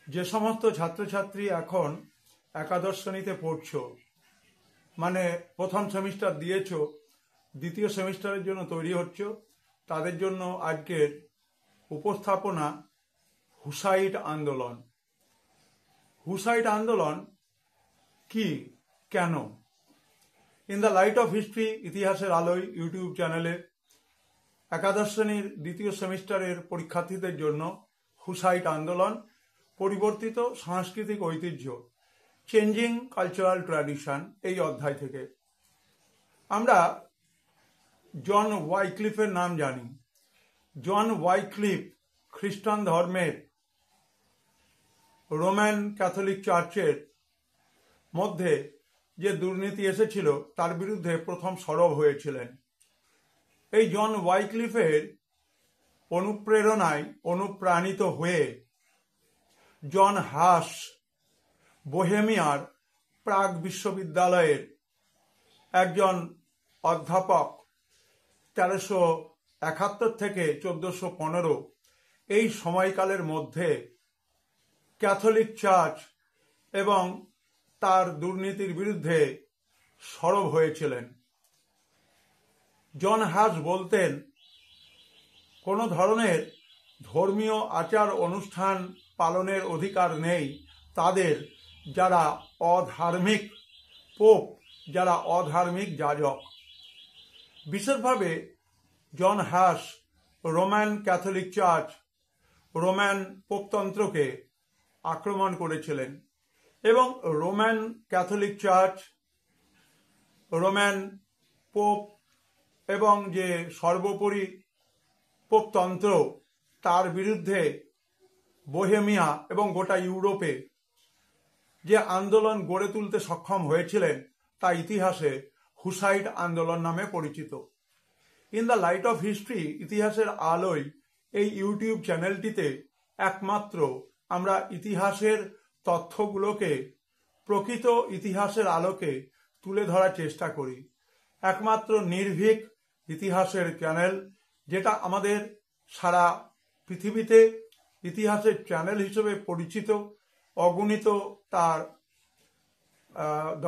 যে সমস্ত ছাত্রছাত্রী এখন একাদশ শ্রেণীতে পড়ছো, মানে প্রথম সেমিস্টার দিয়েছো, দ্বিতীয় সেমিস্টারের জন্য তৈরি হচ্ছ, তাদের জন্য আজকের উপস্থাপনা হুসাইট আন্দোলন। হুসাইট আন্দোলন কি, কেন? In the light off history, ইতিহাসের আলোয় ইউটিউব চ্যানেলে একাদশ শ্রেণীর দ্বিতীয় সেমিস্টারের পরীক্ষার্থীদের জন্য হুসাইট আন্দোলন, পরিবর্তিত সাংস্কৃতিক ঐতিহ্য, চেঞ্জিং কালচারাল ট্র্যাডিশন, এই অধ্যায় থেকে আমরা জন ওয়াইক্লিফের নাম জানি। জন ওয়াইক্লিফ খ্রিস্টান ধর্মের রোমান ক্যাথলিক চার্চের মধ্যে যে দুর্নীতি এসেছিল তার বিরুদ্ধে প্রথম সরব হয়েছিলেন। এই জন ওয়াইক্লিফের অনুপ্রেরণায় অনুপ্রাণিত হয়ে জন হাস বোহেমিয়ার প্রাগ বিশ্ববিদ্যালয়ের একজন অধ্যাপক 1371 থেকে 1415 এই সময়কালের মধ্যে ক্যাথলিক চার্চ এবং তার দুর্নীতির বিরুদ্ধে সরব হয়েছিলেন। জন হাস বলতেন, কোনো ধরনের ধর্মীয় আচার অনুষ্ঠান পালনের অধিকার নেই তাদের, যারা অধার্মিক পোপ, যারা অধার্মিক যাজক। বিশেষভাবে জন হাস রোমান ক্যাথলিক চার্চ, রোমান পোপতন্ত্রকে আক্রমণ করেছিলেন এবং Roman Catholic church, Roman pope এবং যে সর্বোপরি পোপতন্ত্র, তার বিরুদ্ধে বোহেমিয়া এবং গোটা ইউরোপে যে আন্দোলন গড়ে তুলতে সক্ষম হয়েছিলেন তা ইতিহাসে হুসাইট আন্দোলন নামে পরিচিত। In the light off history, ইতিহাসের আলোয় এই ইউটিউব চ্যানেলটিতে একমাত্র আমরা ইতিহাসের তথ্যগুলোকে প্রকৃত ইতিহাসের আলোকে তুলে ধরার চেষ্টা করি। একমাত্র নির্ভীক ইতিহাসের চ্যানেল, যেটা আমাদের সারা পৃথিবীতে ইতিহাসের চ্যানেল হিসেবে পরিচিত। অগণিত তার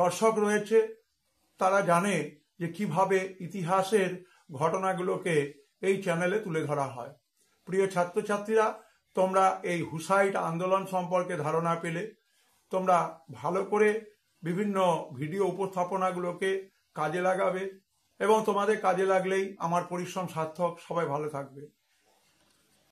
দর্শক রয়েছে, তারা জানে যে কিভাবে ইতিহাসের ঘটনাগুলোকে এই চ্যানেলে তুলে ধরা হয়। প্রিয় ছাত্রছাত্রীরা, তোমরা এই হুসাইট আন্দোলন সম্পর্কে ধারণা পেলে তোমরা ভালো করে বিভিন্ন ভিডিও উপস্থাপনাগুলোকে কাজে লাগাবে এবং তোমাদের কাজে লাগলেই আমার পরিশ্রম সার্থক। সবাই ভালো থাকবে।